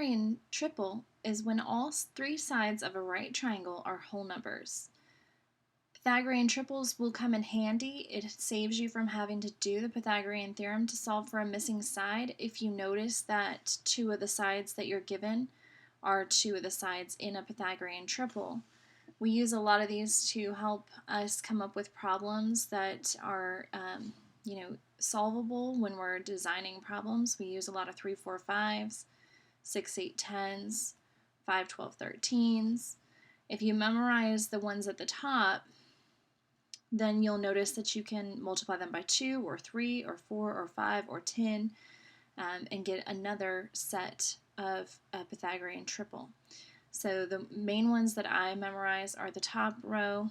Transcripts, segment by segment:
Pythagorean triple is when all three sides of a right triangle are whole numbers. Pythagorean triples will come in handy. It saves you from having to do the Pythagorean theorem to solve for a missing side if you notice that two of the sides that you're given are two of the sides in a Pythagorean triple. We use a lot of these to help us come up with problems that are solvable when we're designing problems. We use a lot of 3, 4, 5s, 6, 8, 10s, 5, 12, 13s. If you memorize the ones at the top, then you'll notice that you can multiply them by 2 or 3 or 4 or 5 or 10 and get another set of a Pythagorean triple. So the main ones that I memorize are the top row,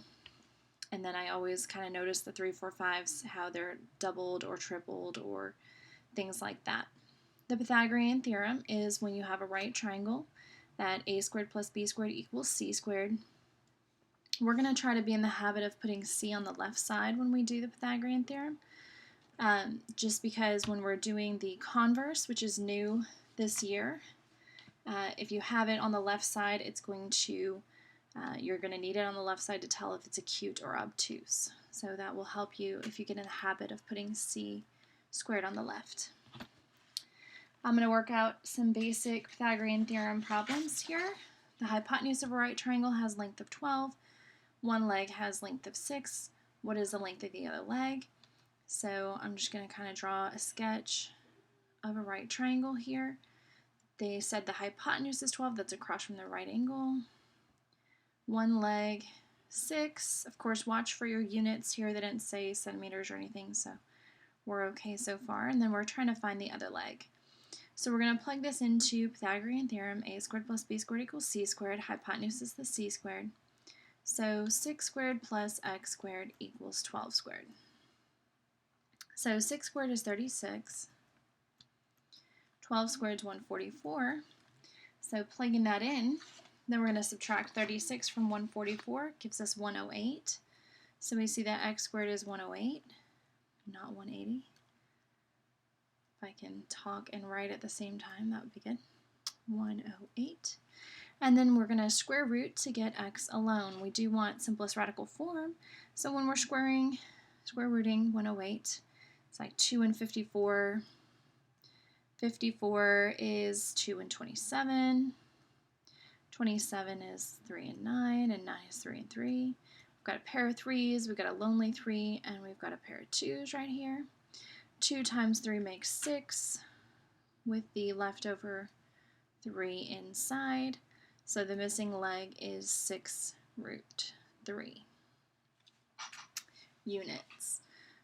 and then I always kind of notice the 3, 4, 5s, how they're doubled or tripled or things like that. The Pythagorean theorem is when you have a right triangle that a squared plus b squared equals c squared. We're going to try to be in the habit of putting c on the left side when we do the Pythagorean theorem, just because when we're doing the converse, which is new this year, if you have it on the left side, it's going to, you're going to need it on the left side to tell if it's acute or obtuse. So that will help you if you get in the habit of putting c squared on the left. I'm going to work out some basic Pythagorean theorem problems here. The hypotenuse of a right triangle has length of 12. One leg has length of 6. What is the length of the other leg? So I'm just going to kind of draw a sketch of a right triangle here. They said the hypotenuse is 12. That's across from the right angle. One leg, 6. Of course, watch for your units here. They didn't say centimeters or anything, so we're okay so far. And then we're trying to find the other leg. So we're going to plug this into Pythagorean theorem. A squared plus b squared equals c squared. Hypotenuse is the c squared. So 6 squared plus x squared equals 12 squared. So 6 squared is 36. 12 squared is 144. So plugging that in, then we're going to subtract 36 from 144, gives us 108. So we see that x squared is 108, not 180. If I can talk and write at the same time, that would be good. 108. And then we're going to square root to get x alone. We do want simplest radical form, so when we're square rooting 108, it's like 2 and 54. 54 is 2 and 27. 27 is 3 and 9, and 9 is 3 and 3. We've got a pair of 3s, we've got a lonely 3, and we've got a pair of 2s right here. 2 times 3 makes 6, with the leftover 3 inside. So the missing leg is 6 root 3 units.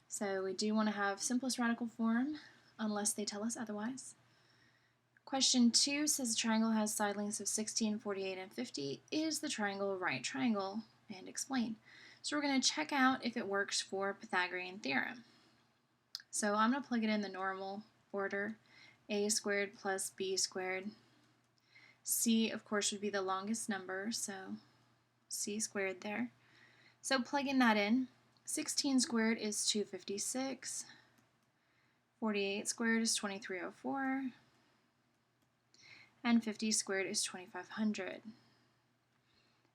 So we do want to have simplest radical form unless they tell us otherwise. Question 2 says a triangle has side lengths of 16, 48, and 50. Is the triangle a right triangle? And explain. So we're going to check out if it works for Pythagorean theorem. So I'm going to plug it in the normal order. A squared plus b squared. C, of course, would be the longest number, so c squared there. So plugging that in, 16 squared is 256. 48 squared is 2304. And 50 squared is 2500.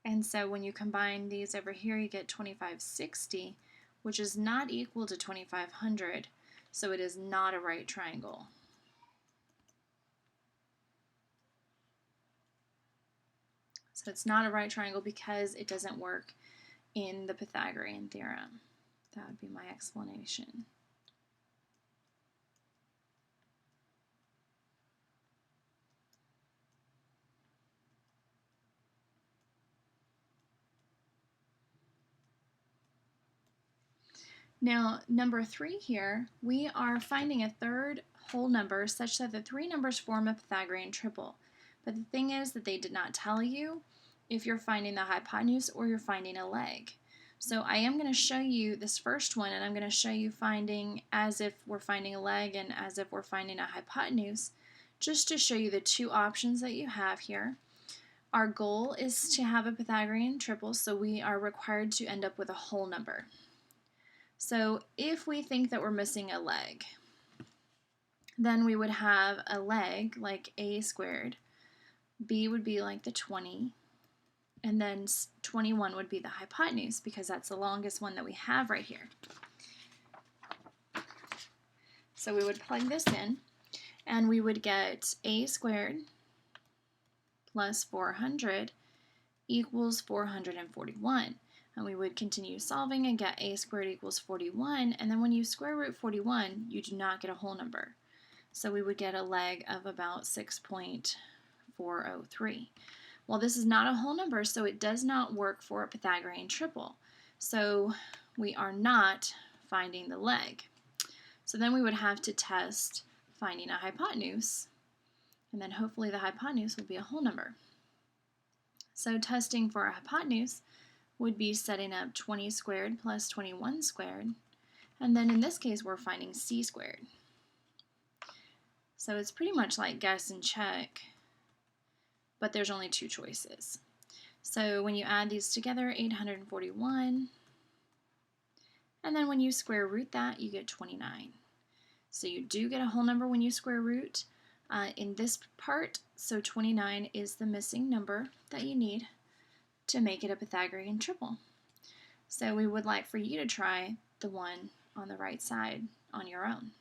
And so when you combine these over here, you get 2560, which is not equal to 2500, so it is not a right triangle. So it's not a right triangle because it doesn't work in the Pythagorean theorem. That would be my explanation. Now, number 3 here, we are finding a third whole number such that the 3 numbers form a Pythagorean triple. But the thing is that they did not tell you if you're finding the hypotenuse or you're finding a leg. So I am going to show you this first one, and I'm going to show you finding as if we're finding a leg and as if we're finding a hypotenuse, just to show you the two options that you have here. Our goal is to have a Pythagorean triple, so we are required to end up with a whole number. So if we think that we're missing a leg, then we would have a leg like a squared B would be like the 20, and then 21 would be the hypotenuse because that's the longest one that we have right here. So we would plug this in, and we would get a squared plus 400 equals 441. And we would continue solving and get a squared equals 41, and then when you square root 41, you do not get a whole number. So we would get a leg of about 6.403. Well, this is not a whole number, so it does not work for a Pythagorean triple. So we are not finding the leg. So then we would have to test finding a hypotenuse, and then hopefully the hypotenuse will be a whole number. So testing for a hypotenuse would be setting up 20 squared plus 21 squared, and then in this case we're finding c squared. So it's pretty much like guess and check, but there's only two choices. So when you add these together, 841, and then when you square root that, you get 29. So you do get a whole number when you square root in this part, so 29 is the missing number that you need to make it a Pythagorean triple. So we would like for you to try the one on the right side on your own.